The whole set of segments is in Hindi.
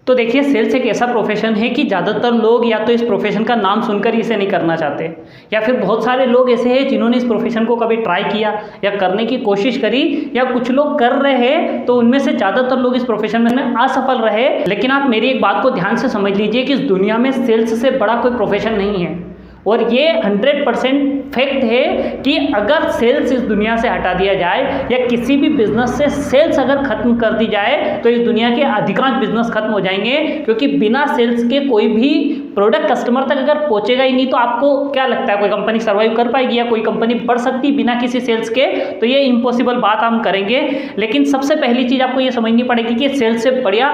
तो देखिए, सेल्स एक ऐसा प्रोफेशन है कि ज़्यादातर लोग या तो इस प्रोफेशन का नाम सुनकर ही इसे नहीं करना चाहते, या फिर बहुत सारे लोग ऐसे हैं जिन्होंने इस प्रोफेशन को कभी ट्राई किया या करने की कोशिश करी, या कुछ लोग कर रहे हैं तो उनमें से ज़्यादातर लोग इस प्रोफेशन में असफल रहे। लेकिन आप मेरी एक बात को ध्यान से समझ लीजिए कि इस दुनिया में सेल्स से बड़ा कोई प्रोफेशन नहीं है, और ये 100% फैक्ट है कि अगर सेल्स इस दुनिया से हटा दिया जाए या किसी भी बिजनेस से सेल्स अगर खत्म कर दी जाए तो इस दुनिया के अधिकांश बिजनेस खत्म हो जाएंगे, क्योंकि बिना सेल्स के कोई भी प्रोडक्ट कस्टमर तक अगर पहुंचेगा ही नहीं तो आपको क्या लगता है कोई कंपनी सर्वाइव कर पाएगी या कोई कंपनी बढ़ सकती बिना किसी सेल्स के? तो ये इम्पॉसिबल बात हम करेंगे। लेकिन सबसे पहली चीज़ आपको ये समझनी पड़ेगी कि सेल्स से बढ़िया,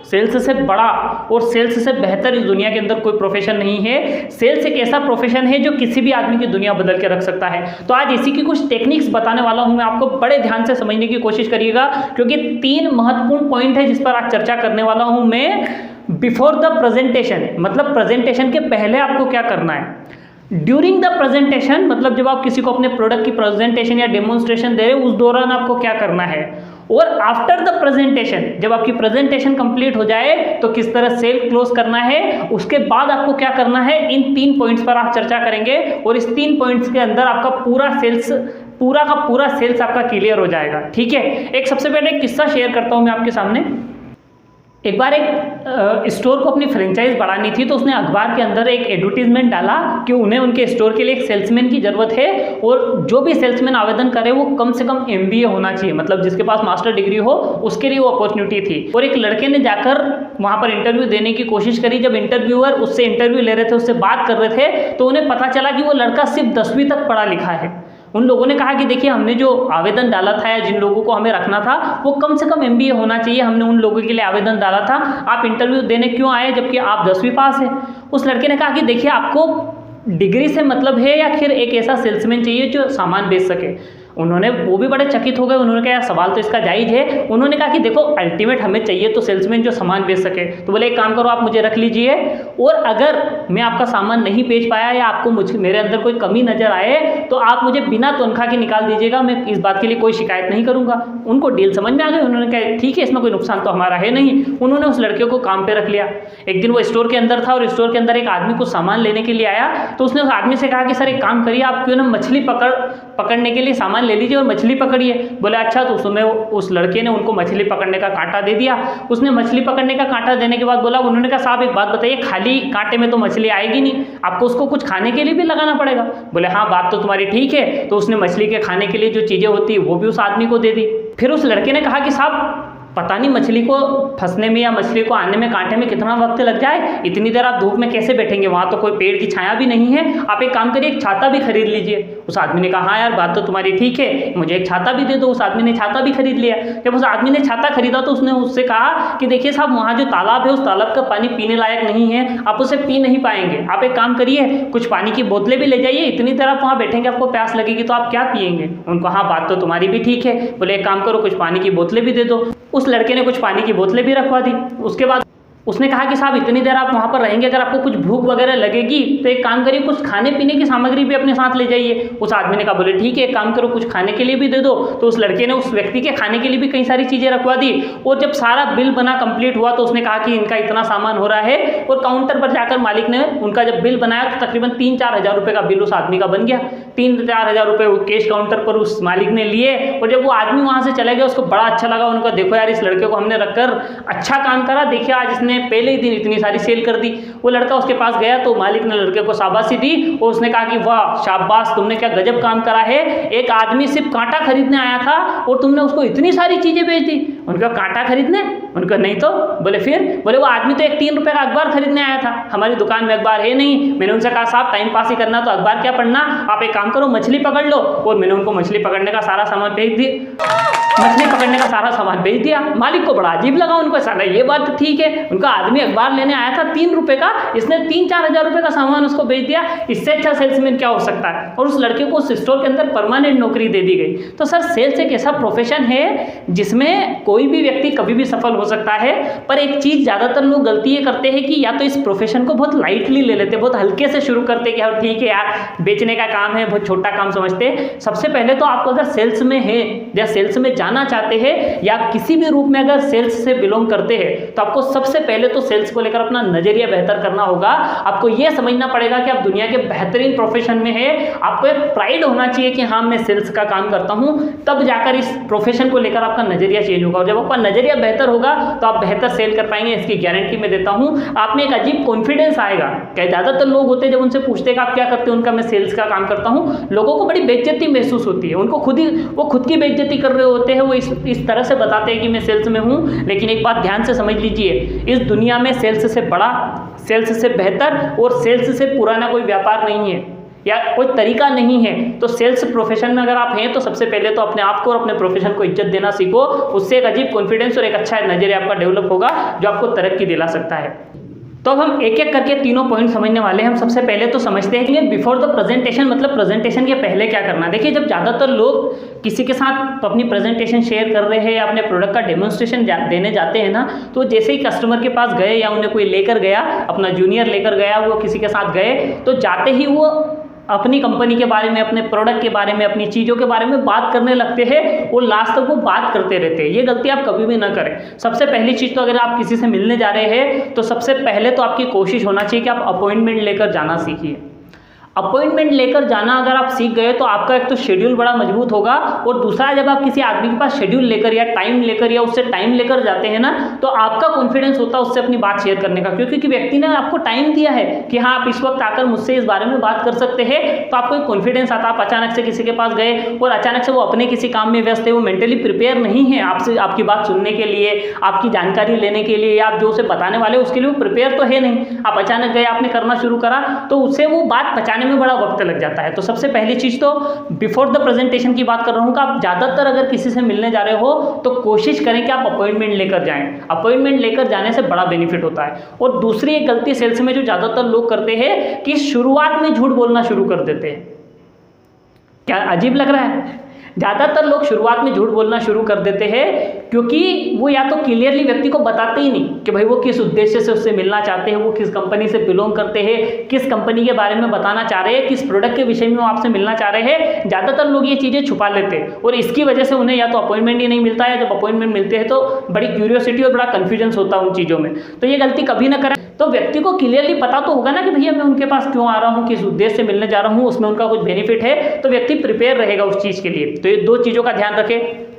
सेल्स से बड़ा और सेल्स से बेहतर इस दुनिया के अंदर कोई प्रोफेशन नहीं है। सेल्स एक ऐसा प्रोफेशन है जो किसी भी आदमी की दुनिया बदल के रख सकता है। तो आज इसी की कुछ टेक्निक्स बताने वाला हूं मैं आपको, बड़े ध्यान से समझने की कोशिश करिएगा, क्योंकि 3 महत्वपूर्ण पॉइंट है जिस पर आज चर्चा करने वाला हूं मैं। बिफोर द प्रेजेंटेशन, मतलब प्रेजेंटेशन के पहले आपको क्या करना है। ड्यूरिंग द प्रेजेंटेशन, मतलब जब आप किसी को अपने प्रोडक्ट की प्रेजेंटेशन या डेमोन्स्ट्रेशन दे रहे हो उस दौरान आपको क्या करना है। और आफ्टर द प्रेजेंटेशन, जब आपकी प्रेजेंटेशन कंप्लीट हो जाए तो किस तरह सेल क्लोज करना है, उसके बाद आपको क्या करना है। इन 3 पॉइंट्स पर आप चर्चा करेंगे और इस 3 पॉइंट्स के अंदर आपका पूरा का पूरा सेल्स आपका क्लियर हो जाएगा। ठीक है, एक सबसे पहले एक किस्सा शेयर करता हूं मैं आपके सामने। एक बार एक स्टोर को अपनी फ्रेंचाइज बढ़ानी थी, तो उसने अखबार के अंदर एक एडवर्टीजमेंट डाला कि उन्हें उनके स्टोर के लिए एक सेल्समैन की ज़रूरत है, और जो भी सेल्समैन आवेदन करे वो कम से कम MBA होना चाहिए, मतलब जिसके पास मास्टर डिग्री हो, उसके लिए वो अपॉर्चुनिटी थी। और एक लड़के ने जाकर वहाँ पर इंटरव्यू देने की कोशिश करी। जब इंटरव्यूअर उससे इंटरव्यू ले रहे थे, उससे बात कर रहे थे, तो उन्हें पता चला कि वो लड़का सिर्फ 10वीं तक पढ़ा लिखा है। उन लोगों ने कहा कि देखिए, हमने जो आवेदन डाला था या जिन लोगों को हमें रखना था वो कम से कम MBA होना चाहिए, हमने उन लोगों के लिए आवेदन डाला था, आप इंटरव्यू देने क्यों आए जबकि आप 10वीं पास है। उस लड़के ने कहा कि देखिए, आपको डिग्री से मतलब है या फिर एक ऐसा सेल्समैन चाहिए जो सामान बेच सके। उन्होंने, वो भी बड़े चकित हो गए। उन्होंने कहा सवाल तो इसका जायज़ है। उन्होंने कहा कि देखो, अल्टीमेट हमें चाहिए तो सेल्समैन जो सामान बेच सके। तो बोले एक काम करो, आप मुझे रख लीजिए, और अगर मैं आपका सामान नहीं बेच पाया या आपको मेरे अंदर कोई कमी नजर आए तो आप मुझे बिना तनख्वाह के निकाल दीजिएगा, मैं इस बात के लिए कोई शिकायत नहीं करूंगा। उनको डील समझ में आ गई। उन्होंने कहा ठीक है, इसमें कोई नुकसान तो हमारा है नहीं। उन्होंने उस लड़के को काम पे रख लिया। एक दिन वो स्टोर के अंदर था और स्टोर के अंदर एक आदमी कुछ सामान लेने के लिए आया, तो उसने उस आदमी से कहा कि सर एक काम करिए, आप क्यों ना मछली पकड़ने के लिए सामान ले लीजिए और मछली पकड़िए। बोले अच्छा। तो उसमें उस लड़के ने उनको मछली पकड़ने का कांटा दे दिया। उसने मछली पकड़ने का कांटा देने के बाद बोला, उन्होंने कहा साहब एक बात बताइए, खाली कांटे में तो मछली आएगी नहीं, आपको उसको कुछ खाने के लिए भी लगाना पड़ेगा। बोले हाँ, बात तो तुम्हारी ठीक है। तो उसने मछली के खाने के लिए जो चीज़ें होती है वो भी उस आदमी को दे दी। फिर उस लड़के ने कहा कि साहब पता नहीं मछली को फंसने में या मछली को आने में कांटे में कितना वक्त लग जाए, इतनी देर आप धूप में कैसे बैठेंगे, वहाँ तो कोई पेड़ की छाया भी नहीं है, आप एक काम करिए एक छाता भी खरीद लीजिए। उस आदमी ने कहा हाँ यार, बात तो तुम्हारी ठीक है, मुझे एक छाता भी दे दो। उस आदमी ने छाता भी खरीद लिया। जब उस आदमी ने छाता खरीदा तो उसने उससे कहा कि देखिए साहब, वहाँ जो तालाब है उस तालाब का पानी पीने लायक नहीं है, आप उसे पी नहीं पाएंगे, आप एक काम करिए कुछ पानी की बोतलें भी ले जाइए, इतनी देर आप वहाँ बैठेंगे आपको प्यास लगेगी तो आप क्या पिएंगे। उनको हाँ, बात तो तुम्हारी भी ठीक है। बोले एक काम करो, कुछ पानी की बोतलें भी दे दो। उस लड़के ने कुछ पानी की बोतलें भी रखवा दी। उसके बाद उसने कहा कि साहब इतनी देर आप वहाँ पर रहेंगे, अगर आपको कुछ भूख वगैरह लगेगी तो एक काम करिए, कुछ खाने पीने की सामग्री भी अपने साथ ले जाइए। उस आदमी ने कहा बोले ठीक है, एक काम करो, कुछ खाने के लिए भी दे दो। तो उस लड़के ने उस व्यक्ति के खाने के लिए भी कई सारी चीज़ें रखवा दी। और जब सारा बिल बना कंप्लीट हुआ तो उसने कहा कि इनका इतना सामान हो रहा है, और काउंटर पर जाकर मालिक ने उनका जब बिल बनाया तो तकरीबन 3-4 हज़ार रुपये का बिल उस आदमी का बन गया। 3-4 हज़ार रुपये कैश काउंटर पर उस मालिक ने लिए। और जब वो आदमी वहाँ से चला गया उसको बड़ा अच्छा लगा। उनका देखो यार, इस लड़के को हमने रखकर अच्छा काम करा, देखिए आज इसने पहले ही दिन इतनी सारी सेल कर दी। वो लड़का उसके पास गया तो मालिक ने लड़के को शाबाशी दी और उसने कहा कि वाह शाबाश, तुमने क्या गजब काम करा है, एक आदमी सिर्फ कांटा खरीदने आया था और तुमने उसको इतनी सारी चीजें बेच दी। उनका कांटा खरीदने? उनका नहीं तो। बोले फिर? बोले वो आदमी तो एक 3 रुपए का अखबार खरीदने आया था, हमारी दुकान में अखबार है नहीं। मैंने उनसे कहा साहब टाइम पास ही करना तो अखबार क्या पढ़ना, आप एक काम करो मछली पकड़ लो। और मैंने उनको मछली पकड़ने का सारा सामान भेज दिया। मालिक को बड़ा अजीब लगा, उनको साला ये बात तो ठीक है, उनका आदमी अखबार लेने आया था 3 रुपए का, इसने 3-4 हज़ार रुपए का सामान उसको बेच दिया, इससे अच्छा सेल्समैन क्या हो सकता है। और उस लड़के को उस स्टोर के अंदर परमानेंट नौकरी दे दी गई। तो सर सेल्स एक ऐसा प्रोफेशन है जिसमें कोई कोई भी व्यक्ति कभी भी सफल हो सकता है। पर एक चीज़ ज़्यादातर लोग गलती ये करते हैं कि या तो इस प्रोफेशन को बहुत लाइटली ले लेते हैं, बहुत हल्के से शुरू करते हैं कि हाँ ठीक है यार बेचने का काम है, बहुत छोटा काम समझते हैं। सबसे पहले तो आपको अगर सेल्स में है या सेल्स में जाना चाहते हैं या किसी भी रूप में अगर सेल्स से बिलोंग करते हैं तो आपको सबसे पहले तो सेल्स को लेकर अपना नजरिया बेहतर करना होगा। आपको यह समझना पड़ेगा कि आप दुनिया के बेहतरीन प्रोफेशन में है, आपको एक प्राइड होना चाहिए कि हाँ मैं सेल्स का काम करता हूं, तब जाकर इस प्रोफेशन को लेकर आपका नजरिया चेंज होगा। और जब आपका नजरिया बेहतर होगा तो आप बेहतर सेल कर पाएंगे, इसकी गारंटी मैं देता हूं। आप में एक अजीब कॉन्फिडेंस आएगा। क्या ज़्यादातर लोग होते हैं जब उनसे पूछते हैं कि आप क्या करते हैं, उनका मैं सेल्स का काम करता हूं, लोगों को बड़ी बेइज्जती महसूस होती है, उनको खुद की बेइज्जती कर रहे होते हैं। वो इस तरह से बताते हैं कि मैं सेल्स में हूं। लेकिन एक बात ध्यान से समझ लीजिए, इस दुनिया में सेल्स से बड़ा, सेल्स से बेहतर और सेल्स से पुराना कोई व्यापार नहीं है या कोई तरीका नहीं है। तो सेल्स प्रोफेशन में अगर आप हैं तो सबसे पहले तो अपने आप को और अपने प्रोफेशन को इज्जत देना सीखो। उससे एक अजीब कॉन्फिडेंस और एक अच्छा नजरिया आपका डेवलप होगा जो आपको तरक्की दिला सकता है। तो अब हम एक एक करके तीनों पॉइंट समझने वाले हैं। हम सबसे पहले तो समझते हैं कि बिफोर द प्रेजेंटेशन, मतलब प्रेजेंटेशन के पहले क्या करना है। देखिए, जब ज़्यादातर लोग किसी के साथ अपनी प्रेजेंटेशन शेयर कर रहे हैं या अपने प्रोडक्ट का डेमोन्स्ट्रेशन देने जाते हैं ना, तो जैसे ही कस्टमर के पास गए या उन्हें कोई लेकर गया, अपना जूनियर लेकर गया, वो किसी के साथ गए, तो जाते ही वो अपनी कंपनी के बारे में, अपने प्रोडक्ट के बारे में, अपनी चीज़ों के बारे में बात करने लगते हैं और लास्ट तक वो बात करते रहते हैं। ये गलती आप कभी भी ना करें। सबसे पहली चीज़ तो अगर आप किसी से मिलने जा रहे हैं तो सबसे पहले तो आपकी कोशिश होना चाहिए कि आप अपॉइंटमेंट लेकर जाना सीखिए। अपॉइंटमेंट लेकर जाना अगर आप सीख गए तो आपका एक तो शेड्यूल बड़ा मजबूत होगा, और दूसरा जब आप किसी आदमी के पास शेड्यूल लेकर या टाइम लेकर या उससे टाइम लेकर जाते हैं ना, तो आपका कॉन्फिडेंस होता है उससे अपनी बात शेयर करने का। क्योंकि व्यक्ति ने आपको टाइम दिया है कि हाँ आप इस वक्त आकर मुझसे इस बारे में बात कर सकते हैं, तो आपको एक कॉन्फिडेंस आता है। आप अचानक से किसी के पास गए और अचानक से वो अपने किसी काम में व्यस्त है, वो मेंटली प्रिपेयर नहीं है आपसे, आपकी बात सुनने के लिए, आपकी जानकारी लेने के लिए, या आप जो उसे बताने वाले उसके लिए वो प्रिपेयर तो है नहीं। आप अचानक गए, आपने करना शुरू करा, तो उससे वो बात पचाने में बड़ा वक्त लग जाता है। तो सबसे पहली चीज तो बिफोर द प्रेजेंटेशन की बात कर रहा हूं कि आप ज्यादातर अगर किसी से मिलने जा रहे हो तो कोशिश करें कि आप अपॉइंटमेंट लेकर जाएं। अपॉइंटमेंट लेकर जाने से बड़ा बेनिफिट होता है। और दूसरी एक गलती सेल्स में जो ज्यादातर लोग करते हैं कि शुरुआत में झूठ बोलना शुरू कर देते हैं। क्या अजीब लग रहा है? ज़्यादातर लोग शुरुआत में झूठ बोलना शुरू कर देते हैं क्योंकि वो या तो क्लियरली व्यक्ति को बताते ही नहीं कि भाई वो किस उद्देश्य से उससे मिलना चाहते हैं, वो किस कंपनी से बिलोंग करते हैं, किस कंपनी के बारे में बताना चाह रहे हैं, किस प्रोडक्ट के विषय में वो आपसे मिलना चाह रहे हैं। ज़्यादातर लोग ये चीज़ें छुपा लेते हैं और इसकी वजह से उन्हें या तो अपॉइंटमेंट ही नहीं मिलता है, जब अपॉइंटमेंट मिलते हैं तो बड़ी क्यूरियोसिटी और बड़ा कन्फ्यूजन होता है उन चीज़ों में। तो ये गलती कभी ना करें। तो व्यक्ति को क्लियरली पता तो होगा ना कि भैया मैं उनके पास क्यों आ रहा हूँ, किस उद्देश्य से मिलने जा रहा हूँ, उसमें उनका कुछ बेनिफिट है, तो व्यक्ति प्रिपेयर रहेगा उस चीज़ के लिए। तो ये दो चीज़ों का ध्यान रखें।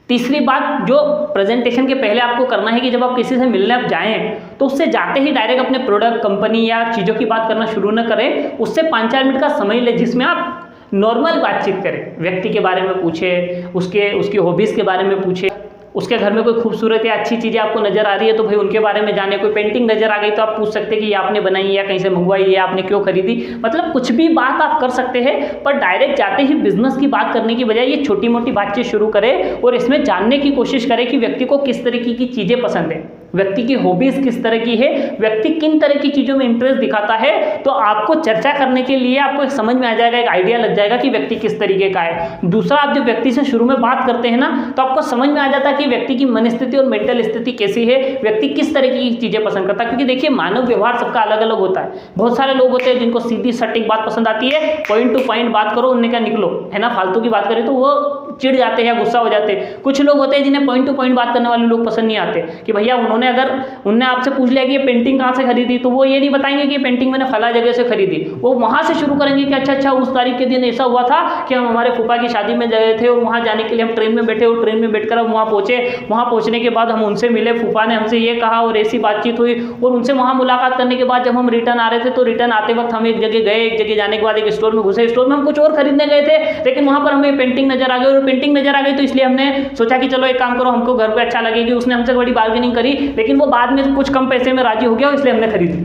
तीसरी बात जो प्रेजेंटेशन के पहले आपको करना है कि जब आप किसी से मिलने आप जाएं तो उससे जाते ही डायरेक्ट अपने प्रोडक्ट, कंपनी या चीज़ों की बात करना शुरू न करें। उससे 5-4 मिनट का समय ले जिसमें आप नॉर्मल बातचीत करें, व्यक्ति के बारे में पूछे, उसकी हॉबीज़ के बारे में पूछे, उसके घर में कोई खूबसूरत या अच्छी चीज़ें आपको नजर आ रही है तो भाई उनके बारे में जाने। कोई पेंटिंग नजर आ गई तो आप पूछ सकते हैं कि ये आपने बनाई है या कहीं से मंगवाई है, आपने क्यों खरीदी। मतलब कुछ भी बात आप कर सकते हैं, पर डायरेक्ट जाते ही बिजनेस की बात करने की बजाय ये छोटी मोटी बातचीत शुरू करें और इसमें जानने की कोशिश करें कि व्यक्ति को किस तरीके की चीज़ें पसंद है, व्यक्ति की हॉबीज़ किस तरह की है, व्यक्ति किन तरह की चीज़ों में इंटरेस्ट दिखाता है। तो आपको चर्चा करने के लिए आपको एक समझ में आ जाएगा, एक आइडिया लग जाएगा कि व्यक्ति किस तरीके का है। दूसरा, आप जब व्यक्ति से शुरू में बात करते हैं ना तो आपको समझ में आ जाता है कि व्यक्ति की मनस्थिति और मेंटल स्थिति कैसी है, व्यक्ति किस तरह की चीज़ें पसंद करता है। क्योंकि देखिए मानव व्यवहार सबका अलग अलग होता है। बहुत सारे लोग होते हैं जिनको सीधी सटीक बात पसंद आती है, पॉइंट टू पॉइंट बात करो, उनने क्या निकलो, है ना, फालतू की बात करें तो वो चिढ़ जाते हैं या गुस्सा हो जाते हैं। कुछ लोग होते हैं जिन्हें पॉइंट टू पॉइंट बात करने वाले लोग पसंद नहीं आते कि भैया उन्होंने आपसे पूछ लिया कि ये पेंटिंग कहाँ से खरीदी, तो वो ये नहीं बताएंगे कि ये पेंटिंग मैंने फला जगह से खरीदी। वो वहाँ से शुरू करेंगे कि अच्छा उस तारीख के दिन ऐसा हुआ था कि हम हमारे फूफा की शादी में गए थे और वहाँ जाने के लिए हम ट्रेन में बैठे और ट्रेन में बैठकर हम वहाँ पहुँचे। वहाँ पहुँचने के बाद हम उनसे मिले, फूफा ने हमसे ये कहा और ऐसी बातचीत हुई। और उनसे वहाँ मुलाकात करने के बाद जब हम रिटर्न आ रहे थे तो रिटर्न आते वक्त हम एक जगह गए, एक जगह जाने के बाद एक स्टोर में घुसे, स्टोर में हम कुछ और खरीदने गए थे लेकिन वहाँ पर हमें पेंटिंग नजर आ गई। और पेंटिंग नजर आ गई तो इसलिए हमने सोचा कि चलो एक काम करो, हमको घर पे अच्छा लगेगी। उसने हमसे बड़ी बार्गेनिंग करी लेकिन वो बाद में कुछ कम पैसे में राजी हो गया, इसलिए हमने खरीदी।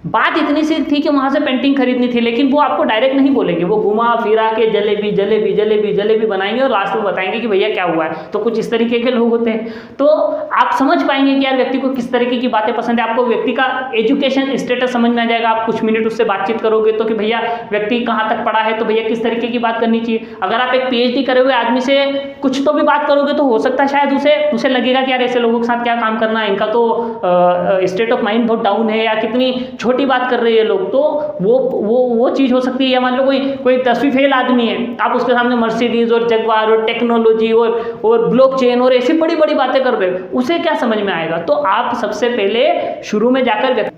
बात इतनी सी थी कि वहाँ से पेंटिंग खरीदनी थी, लेकिन वो आपको डायरेक्ट नहीं बोलेंगे, वो घुमा फिरा के जलेबी जलेबी जलेबी जलेबी बनाएंगे और लास्ट में बताएंगे कि भैया क्या हुआ है। तो कुछ इस तरीके के लोग होते हैं। तो आप समझ पाएंगे कि यार व्यक्ति को किस तरीके की बातें पसंद है, आपको व्यक्ति का एजुकेशन स्टेटस समझ में आ जाएगा। आप कुछ मिनट उससे बातचीत करोगे तो कि भैया व्यक्ति कहाँ तक पढ़ा है, तो भैया किस तरीके की बात करनी चाहिए। अगर आप एक PhD करे हुए आदमी से कुछ तो भी बात करोगे तो हो सकता है शायद उसे लगेगा कि यार ऐसे लोगों के साथ क्या काम करना है, इनका तो स्टेट ऑफ माइंड बहुत डाउन है, या कितनी छोटी बात कर रहे हैं लोग। तो वो चीज़ हो सकती है। या मान लो कोई 10वीं फेल आदमी है, आप उसके सामने मर्सिडीज और जगवार और टेक्नोलॉजी और ब्लॉकचेन और ऐसी बड़ी बड़ी बातें कर रहे हो, उसे क्या समझ में आएगा। तो आप सबसे पहले शुरू में जाकर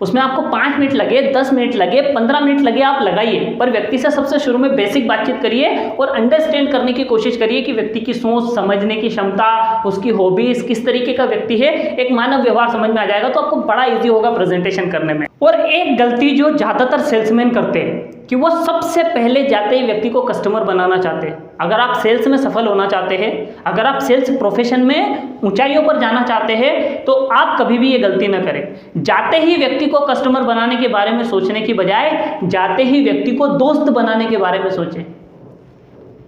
उसमें आपको 5 मिनट लगे, 10 मिनट लगे, 15 मिनट लगे, आप लगाइए, पर व्यक्ति से सबसे शुरू में बेसिक बातचीत करिए और अंडरस्टैंड करने की कोशिश करिए कि व्यक्ति की सोच समझने की क्षमता, उसकी हॉबीज, किस तरीके का व्यक्ति है, एक मानव व्यवहार समझ में आ जाएगा। तो आपको बड़ा ईजी होगा प्रेजेंटेशन करने में। और एक गलती जो ज़्यादातर सेल्समैन करते हैं कि वो सबसे पहले जाते ही व्यक्ति को कस्टमर बनाना चाहते हैं। अगर आप सेल्स में सफल होना चाहते हैं, अगर आप सेल्स प्रोफेशन में ऊंचाइयों पर जाना चाहते हैं, तो आप कभी भी ये गलती ना करें। जाते ही व्यक्ति को कस्टमर बनाने के बारे में सोचने की बजाय जाते ही व्यक्ति को दोस्त बनाने के बारे में सोचें।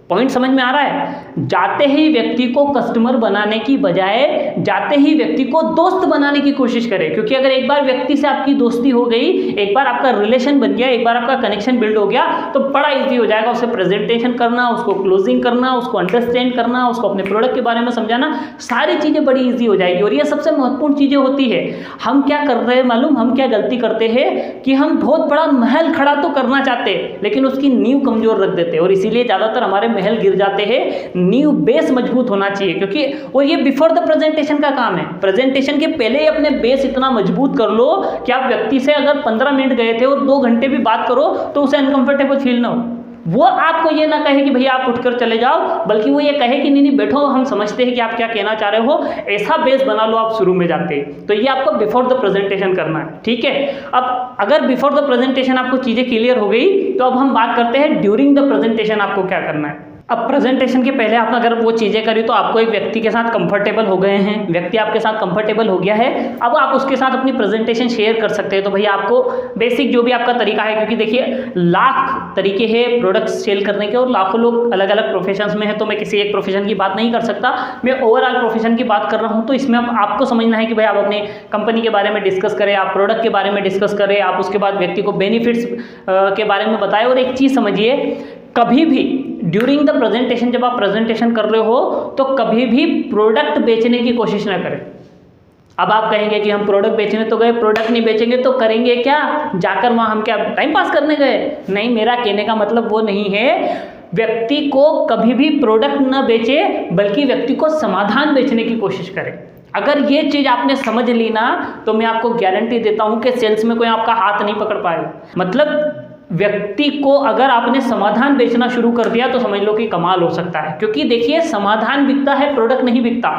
पॉइंट समझ में आ रहा है? जाते ही व्यक्ति को कस्टमर बनाने की बजाय जाते ही व्यक्ति को दोस्त बनाने की कोशिश करें। क्योंकि अगर एक बार व्यक्ति से आपकी दोस्ती हो गई, एक बार आपका रिलेशन बन गया, एक बार आपका कनेक्शन बिल्ड हो गया, तो बड़ा इजी हो जाएगा उसे प्रेजेंटेशन करना, उसको क्लोजिंग करना, उसको अंडरस्टैंड करना, उसको अपने प्रोडक्ट के बारे में समझाना, सारी चीज़ें बड़ी ईजी हो जाएगी। और ये सबसे महत्वपूर्ण चीज़ें होती है। हम क्या कर रहे हैं मालूम? हम क्या गलती करते हैं कि हम बहुत बड़ा महल खड़ा तो करना चाहते हैं, लेकिन उसकी नींव कमजोर रख देते हैं, और इसीलिए ज़्यादातर हमारे महल गिर जाते हैं। नींव बेस मजबूत होना चाहिए, क्योंकि और ये बिफोर द प्रेजेंटेशन का काम है। प्रेजेंटेशन के पहले ही अपने बेस इतना मजबूत कर लो कि आप व्यक्ति से अगर 15 मिनट गए थे और 2 घंटे भी बात करो तो उसे अनकंफर्टेबल फील ना हो। वो आपको ये ना कहे कि भैया आप उठकर चले जाओ, बल्कि वो ये कहे कि नहीं बैठो, हम समझते हैं कि आप क्या कहना चाह रहे हो। ऐसा बेस बना लो आप शुरू में जाते हैं। तो ये आपको बिफोर द प्रेजेंटेशन करना है, ठीक है। अब अगर बिफोर द प्रेजेंटेशन आपको चीज़ें क्लियर हो गई, तो अब हम बात करते हैं ड्यूरिंग द प्रेजेंटेशन आपको क्या करना है। अब प्रेजेंटेशन के पहले आप अगर वो चीज़ें करी तो आपको एक व्यक्ति के साथ कंफर्टेबल हो गए हैं, व्यक्ति आपके साथ कंफर्टेबल हो गया है, अब आप उसके साथ अपनी प्रेजेंटेशन शेयर कर सकते हैं। तो भैया आपको बेसिक जो भी आपका तरीका है, क्योंकि देखिए लाख तरीके हैं प्रोडक्ट्स सेल करने के और लाखों लोग अलग अलग प्रोफेशंस में हैं, तो मैं किसी एक प्रोफेशन की बात नहीं कर सकता, मैं ओवरऑल प्रोफेशन की बात कर रहा हूँ। तो इसमें आपको समझना है कि भाई आप अपनी कंपनी के बारे में डिस्कस करें, आप प्रोडक्ट के बारे में डिस्कस करें, आप उसके बाद व्यक्ति को बेनिफिट्स के बारे में बताएं। और एक चीज़ समझिए, कभी भी ड्यूरिंग द प्रेजेंटेशन जब आप प्रेजेंटेशन कर रहे हो तो कभी भी प्रोडक्ट बेचने की कोशिश ना करें। अब आप कहेंगे कि हम प्रोडक्ट बेचने तो गए, प्रोडक्ट नहीं बेचेंगे तो करेंगे क्या? जाकर वहाँ हम क्या टाइम पास करने गए? नहीं, मेरा कहने का मतलब वो नहीं है। व्यक्ति को कभी भी प्रोडक्ट न बेचे, बल्कि व्यक्ति को समाधान बेचने की कोशिश करें। अगर ये चीज़ आपने समझ ली ना, तो मैं आपको गारंटी देता हूँ कि सेल्स में कोई आपका हाथ नहीं पकड़ पाएगा। मतलब व्यक्ति को अगर आपने समाधान बेचना शुरू कर दिया तो समझ लो कि कमाल हो सकता है। क्योंकि देखिए समाधान बिकता है, प्रोडक्ट नहीं बिकता।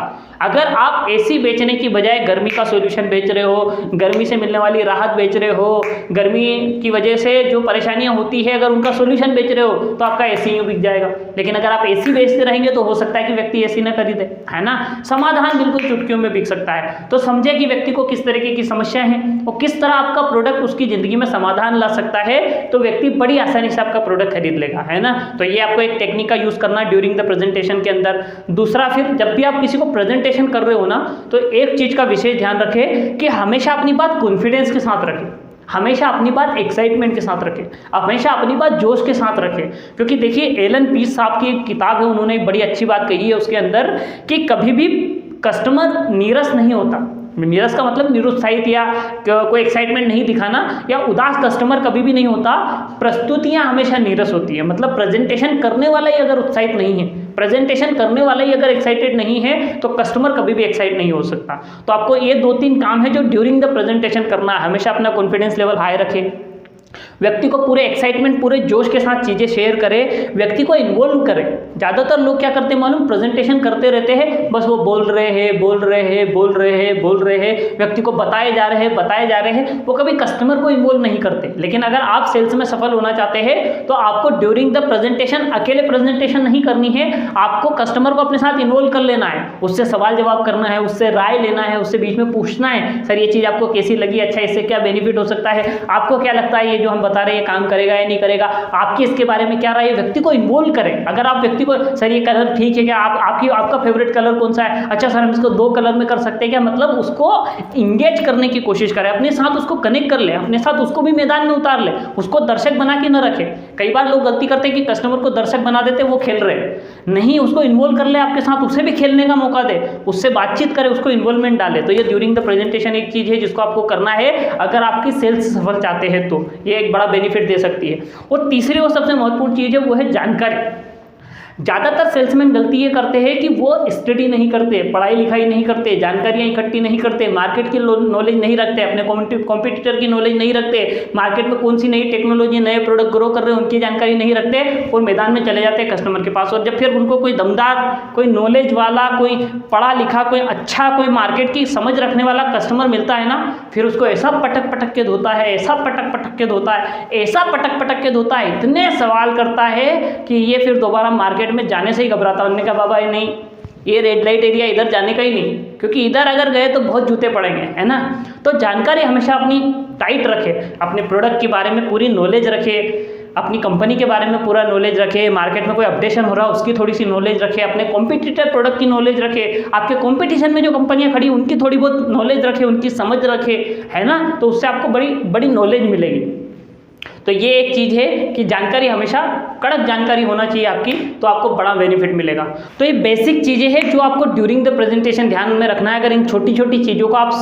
अगर आप एसी बेचने की बजाय गर्मी का सॉल्यूशन बेच रहे हो, गर्मी से मिलने वाली राहत बेच रहे हो, गर्मी की वजह से जो परेशानियां होती है अगर उनका सॉल्यूशन बेच रहे हो, तो आपका एसी यूँ बिक जाएगा। लेकिन अगर आप एसी बेचते रहेंगे तो हो सकता है कि व्यक्ति एसी न खरीदे, है ना। समाधान बिल्कुल चुटकियों में बिक सकता है। तो समझे कि व्यक्ति को किस तरीके की समस्या है और किस तरह आपका प्रोडक्ट उसकी ज़िंदगी में समाधान ला सकता है, तो व्यक्ति बड़ी आसानी से आपका प्रोडक्ट खरीद लेगा, है ना। तो ये आपको एक टेक्निक का यूज़ करना है ड्यूरिंग द प्रेजेंटेशन के अंदर। दूसरा, फिर जब भी आप किसी को प्रेजेंटेशन कर रहे हो ना, तो एक चीज़ का विशेष ध्यान रखें कि हमेशा अपनी बात कॉन्फिडेंस के साथ रखें, हमेशा अपनी बात एक्साइटमेंट के साथ रखें, हमेशा अपनी बात जोश के साथ रखें। क्योंकि देखिए एलन पीस साहब की एक किताब है, उन्होंने एक बड़ी अच्छी बात कही है उसके अंदर कि कभी भी कस्टमर नीरस नहीं होता। नीरस का मतलब निरुत्साहित या कोई एक्साइटमेंट नहीं दिखाना, या उदास कस्टमर कभी भी नहीं होता। प्रस्तुतियां हमेशा नीरस होती है। मतलब प्रेजेंटेशन करने वाला ही अगर उत्साहित नहीं है, प्रेजेंटेशन करने वाला ही अगर एक्साइटेड नहीं है, तो कस्टमर कभी भी एक्साइट नहीं हो सकता। तो आपको ये 2-3 काम है जो ड्यूरिंग द प्रेजेंटेशन करना है। हमेशा अपना कॉन्फिडेंस लेवल हाई रखें, व्यक्ति को पूरे एक्साइटमेंट, पूरे जोश के साथ चीज़ें शेयर करें, व्यक्ति को इन्वॉल्व करें। ज़्यादातर लोग क्या करते हैं मालूम, प्रेजेंटेशन करते रहते हैं, बस वो बोल रहे हैं, व्यक्ति को बताए जा रहे हैं, वो कभी कस्टमर को इन्वॉल्व नहीं करते। लेकिन अगर आप सेल्स में सफल होना चाहते हैं तो आपको ड्यूरिंग द प्रेजेंटेशन अकेले प्रेजेंटेशन नहीं करनी है, आपको कस्टमर को अपने साथ इन्वॉल्व कर लेना है, उससे सवाल जवाब करना है, उससे राय लेना है, उससे बीच में पूछना है, सर ये चीज़ आपको कैसी लगी, अच्छा इससे क्या बेनिफिट हो सकता है, आपको क्या लगता है ये जो हम बता रहे हैं काम करेगा या नहीं करेगा, आपकी इसके बारे में क्या राय है, व्यक्ति को इन्वॉल्व करें। अगर आप व्यक्ति को सर ये कलर ठीक है क्या, आपका फेवरेट कलर कौन सा है, अच्छा सर हम इसको 2 कलर में कर सकते हैं क्या, मतलब उसको इंगेज करने की कोशिश करें, अपने साथ उसको कनेक्ट कर ले, अपने साथ उसको भी मैदान में उतार ले, उसको दर्शक बना के न रखे। कई बार लोग गलती करते हैं कि कस्टमर को दर्शक बना देते, वो खेल रहे नहीं, उसको इन्वॉल्व कर ले आपके साथ, उसे भी खेलने का मौका दे, उससे बातचीत करे, उसको इन्वॉल्वमेंट डाले। तो ये ड्यूरिंग द प्रेजेंटेशन एक चीज़ है जिसको आपको करना है अगर आपकी सेल्स सफल चाहते हैं तो ये एक बड़ा बेनिफिट दे सकती है। और तीसरी और सबसे महत्वपूर्ण चीज़ है वो है जानकारी। ज़्यादातर सेल्समैन गलती ये करते हैं कि वो स्टडी नहीं करते, पढ़ाई लिखाई नहीं करते, जानकारियाँ इकट्ठी नहीं करते, मार्केट की नॉलेज नहीं रखते, अपने कॉम्पिटिटर की नॉलेज नहीं रखते, मार्केट में कौन सी नई टेक्नोलॉजी नए प्रोडक्ट ग्रो कर रहे हैं उनकी जानकारी नहीं रखते और मैदान में चले जाते हैं कस्टमर के पास। और जब फिर उनको कोई दमदार, कोई नॉलेज वाला, कोई पढ़ा लिखा, कोई अच्छा, कोई मार्केट की समझ रखने वाला कस्टमर मिलता है ना, फिर उसको ऐसा पटक पटक के धोता है, ऐसा पटक पटक के धोता है, ऐसा पटक पटक के धोता है, इतने सवाल करता है कि ये फिर दोबारा मार्केट में जाने से ही घबराता। उन्होंने कहा बाबा ये नहीं, ये रेड लाइट एरिया इधर जाने का ही नहीं, क्योंकि इधर अगर गए तो बहुत जूते पड़ेंगे, है ना। तो जानकारी हमेशा अपनी टाइट रखे, अपने प्रोडक्ट के बारे में पूरी नॉलेज रखे, अपनी कंपनी के बारे में पूरा नॉलेज रखे, मार्केट में कोई अपडेशन हो रहा है उसकी थोड़ी सी नॉलेज रखे, अपने कॉम्पिटिटर प्रोडक्ट की नॉलेज रखे, आपके कॉम्पिटिशन में जो कंपनियां खड़ी उनकी थोड़ी बहुत नॉलेज रखे, उनकी समझ रखे, है ना। तो उससे आपको बड़ी बड़ी नॉलेज मिलेगी। तो ये एक चीज़ है कि जानकारी हमेशा कड़क जानकारी होना चाहिए आपकी, तो आपको बड़ा बेनिफिट मिलेगा। तो ये बेसिक चीज़ें हैं जो आपको ड्यूरिंग द प्रेजेंटेशन ध्यान में रखना है। अगर इन छोटी छोटी चीज़ों को आप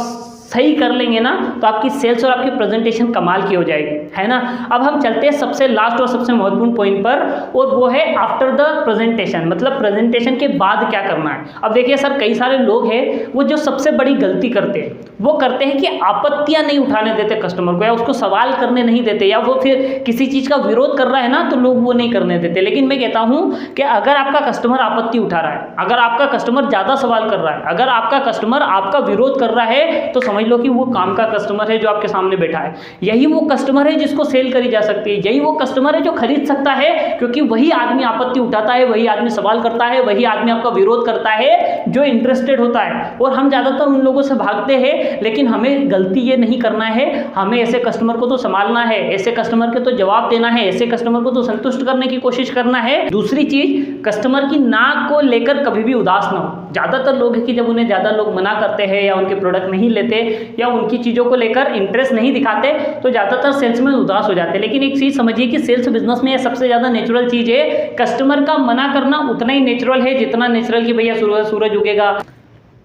सही कर लेंगे ना तो आपकी सेल्स और आपकी प्रेजेंटेशन कमाल की हो जाएगी, है ना। अब हम चलते हैं सबसे लास्ट और सबसे महत्वपूर्ण पॉइंट पर, और वो है आफ्टर द प्रेजेंटेशन, मतलब प्रेजेंटेशन के बाद क्या करना है। अब देखिए सर, कई सारे लोग हैं वो जो सबसे बड़ी गलती करते हैं वो करते हैं कि आपत्तियां नहीं उठाने देते कस्टमर को, या उसको सवाल करने नहीं देते, या वो फिर किसी चीज़ का विरोध कर रहा है ना तो लोग वो नहीं करने देते। लेकिन मैं कहता हूँ कि अगर आपका कस्टमर आपत्ति उठा रहा है, अगर आपका कस्टमर ज़्यादा सवाल कर रहा है, अगर आपका कस्टमर आपका विरोध कर रहा है, तो समझ लो कि वो काम का कस्टमर है जो आपके सामने बैठा है। यही वो कस्टमर है जिसको सेल करी जा सकती है, यही वो कस्टमर है जो खरीद सकता है, क्योंकि वही आदमी आपत्ति उठाता है, वही आदमी सवाल करता है, वही आदमी आपका विरोध करता है जो इंटरेस्टेड होता है। और हम ज़्यादातर उन लोगों से भागते हैं, लेकिन हमें गलती ये नहीं करना है, हमें ऐसे कस्टमर को तो संभालना है, ऐसे कस्टमर के तो जवाब देना है, ऐसे कस्टमर को तो संतुष्ट करने की कोशिश करना है। दूसरी चीज, कस्टमर की नाक को लेकर कभी भी उदास ना हो। ज़्यादातर लोग है कि जब उन्हें ज़्यादा लोग मना करते हैं या उनके प्रोडक्ट नहीं लेते या उनकी चीज़ों को लेकर इंटरेस्ट नहीं दिखाते तो ज़्यादातर सेल्समैन उदास हो जाते हैं। लेकिन एक चीज़ समझिए कि सेल्स बिजनेस में ये सबसे ज़्यादा नेचुरल चीज़ है। कस्टमर का मना करना उतना ही नेचुरल है जितना नेचुरल कि भैया सूरज उगेगा,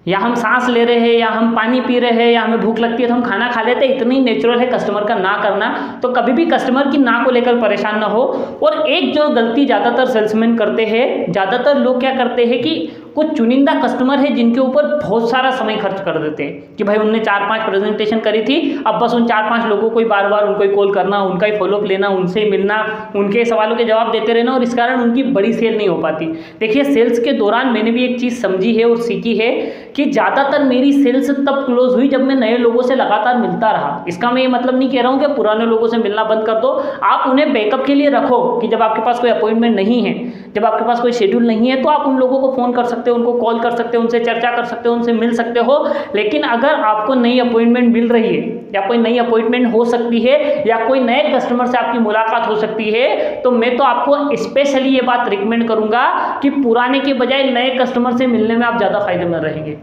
या हम सांस ले रहे हैं, या हम पानी पी रहे हैं, या हमें भूख लगती है तो हम खाना खा लेते हैं, इतनी नेचुरल है कस्टमर का ना करना। तो कभी भी कस्टमर की ना को लेकर परेशान ना हो। और एक जो गलती ज़्यादातर सेल्समैन करते हैं, ज़्यादातर लोग क्या करते हैं कि कुछ चुनिंदा कस्टमर है जिनके ऊपर बहुत सारा समय खर्च कर देते हैं कि भाई उनने 4-5 प्रेजेंटेशन करी थी, अब बस उन 4-5 लोगों को ही बार बार उनको ही कॉल करना, उनका ही फॉलोअप लेना, उनसे ही मिलना, उनके सवालों के जवाब देते रहना, और इस कारण उनकी बड़ी सेल नहीं हो पाती। देखिए, सेल्स के दौरान मैंने भी एक चीज़ समझी है और सीखी है कि ज़्यादातर मेरी सेल्स तब क्लोज हुई जब मैं नए लोगों से लगातार मिलता रहा। इसका मैं ये मतलब नहीं कह रहा हूँ कि पुराने लोगों से मिलना बंद कर दो, आप उन्हें बैकअप के लिए रखो कि जब आपके पास कोई अपॉइंटमेंट नहीं है, जब आपके पास कोई शेड्यूल नहीं है, तो आप उन लोगों को फ़ोन कर सकते हो, उनको कॉल कर सकते हो, उनसे चर्चा कर सकते हो, उनसे मिल सकते हो। लेकिन अगर आपको नई अपॉइंटमेंट मिल रही है या कोई नई अपॉइंटमेंट हो सकती है या कोई नए कस्टमर से आपकी मुलाकात हो सकती है, तो मैं तो आपको स्पेशली ये बात रिकमेंड करूंगा कि पुराने के बजाय नए कस्टमर से मिलने में आप ज़्यादा फायदेमंद रहेंगे।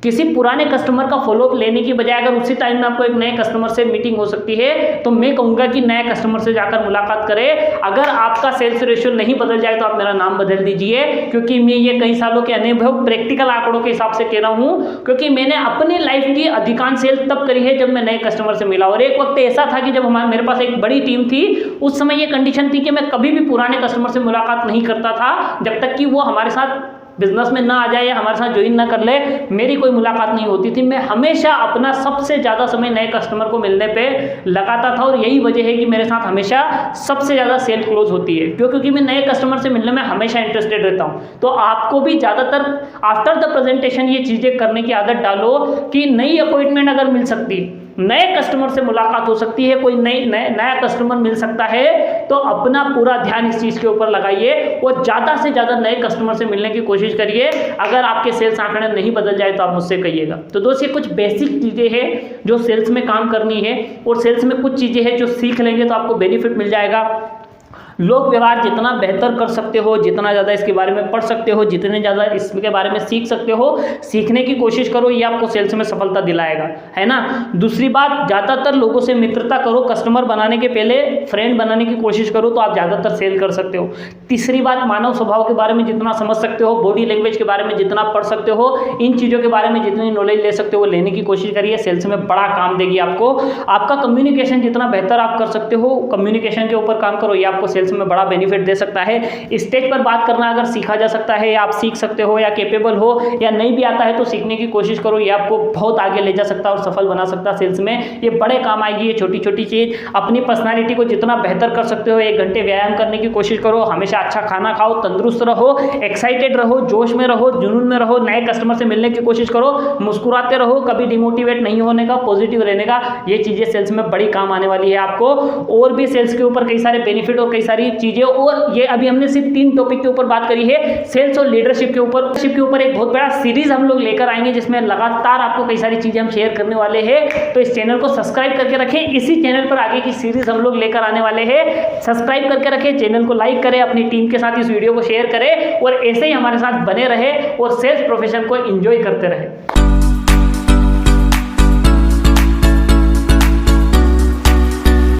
किसी पुराने कस्टमर का फॉलोअप लेने की बजाय अगर उसी टाइम में आपको एक नए कस्टमर से मीटिंग हो सकती है, तो मैं कहूँगा कि नए कस्टमर से जाकर मुलाकात करें। अगर आपका सेल्स रेशियो नहीं बदल जाए तो आप मेरा नाम बदल दीजिए, क्योंकि मैं ये कई सालों के अनुभव प्रैक्टिकल आंकड़ों के हिसाब से कह रहा हूँ, क्योंकि मैंने अपनी लाइफ की अधिकांश सेल्स तब करी है जब मैं नए कस्टमर से मिला। और एक वक्त ऐसा था कि जब मेरे पास एक बड़ी टीम थी, उस समय ये कंडीशन थी कि मैं कभी भी पुराने कस्टमर से मुलाकात नहीं करता था जब तक कि वो हमारे साथ बिजनेस में ना आ जाए या हमारे साथ ज्वाइन ना कर ले, मेरी कोई मुलाकात नहीं होती थी। मैं हमेशा अपना सबसे ज़्यादा समय नए कस्टमर को मिलने पे लगाता था और यही वजह है कि मेरे साथ हमेशा सबसे ज़्यादा सेल क्लोज होती है। क्योंकि मैं नए कस्टमर से मिलने में हमेशा इंटरेस्टेड रहता हूँ। तो आपको भी ज़्यादातर आफ्टर द प्रेजेंटेशन ये चीज़ें करने की आदत डालो कि नई अपॉइंटमेंट अगर मिल सकती, नए कस्टमर से मुलाकात हो सकती है, कोई नया कस्टमर मिल सकता है, तो अपना पूरा ध्यान इस चीज़ के ऊपर लगाइए और ज़्यादा से ज़्यादा नए कस्टमर से मिलने की कोशिश करिए। अगर आपके सेल्स आंकड़े नहीं बदल जाए तो आप मुझसे कहिएगा। तो दोस्त, ये कुछ बेसिक चीज़ें हैं जो सेल्स में काम करनी है और सेल्स में कुछ चीज़ें हैं जो सीख लेंगे तो आपको बेनिफिट मिल जाएगा। लोक व्यवहार जितना बेहतर कर सकते हो, जितना ज़्यादा इसके बारे में पढ़ सकते हो, जितने ज़्यादा इसके बारे में सीख सकते हो, सीखने की कोशिश करो, ये आपको सेल्स में सफलता दिलाएगा, है ना। दूसरी बात, ज़्यादातर लोगों से मित्रता करो। कस्टमर बनाने के पहले फ्रेंड बनाने की कोशिश करो तो आप ज़्यादातर सेल कर सकते हो। तीसरी बात, मानव स्वभाव के बारे में जितना समझ सकते हो, बॉडी लैंग्वेज के बारे में जितना पढ़ सकते हो, इन चीज़ों के बारे में जितनी नॉलेज ले सकते हो वो लेने की कोशिश करिए। सेल्स में बड़ा काम देगी आपको। आपका कम्युनिकेशन जितना बेहतर आप कर सकते हो, कम्युनिकेशन के ऊपर काम करो, ये आपको सेल्स में बड़ा बेनिफिट दे सकता है। स्टेज पर बात करना अगर सीखा जा सकता है, आप सीख सकते हो या कैपेबल हो, या नहीं भी आता है तो सीखने की कोशिश करो, ये आपको बहुत आगे ले जा सकता है और सफल बना सकता है सेल्स में। ये बड़े काम आएगी ये छोटी छोटी चीज़। अपनी पर्सनालिटी को जितना बेहतर कर सकते हो, 1 घंटे व्यायाम करने की कोशिश करो, हमेशा अच्छा खाना खाओ, तंदुरुस्त रहो, एक्साइटेड रहो, जोश में रहो, जुनून में रहो, नए कस्टमर से मिलने की कोशिश करो, मुस्कुराते रहो, कभी डिमोटिवेट नहीं होने का, पॉजिटिव रहने का। ये चीज़ें सेल्स में बड़ी काम आने वाली है आपको। और भी सेल्स के ऊपर कई सारे बेनिफिट और कई सारी चीज़ें, और ये अभी हमने सिर्फ 3 टॉपिक के ऊपर बात करी है, सेल्स और लीडरशिप के ऊपर। लीडरशिप के ऊपर एक बहुत बड़ा सीरीज हम लोग लेकर आएंगे जिसमें लगातार आपको कई सारी चीजें हम शेयर करने वाले हैं। तो इस चैनल को सब्सक्राइब करके रखें, इसी चैनल पर आगे की सीरीज हम लोग लेकर आने वाले हैं। सब्सक्राइब करके रखें, चैनल को लाइक करें, अपनी टीम के साथ इस वीडियो को शेयर करें और ऐसे ही हमारे साथ बने रहे और सेल्स प्रोफेशन को एंजॉय करते रहे।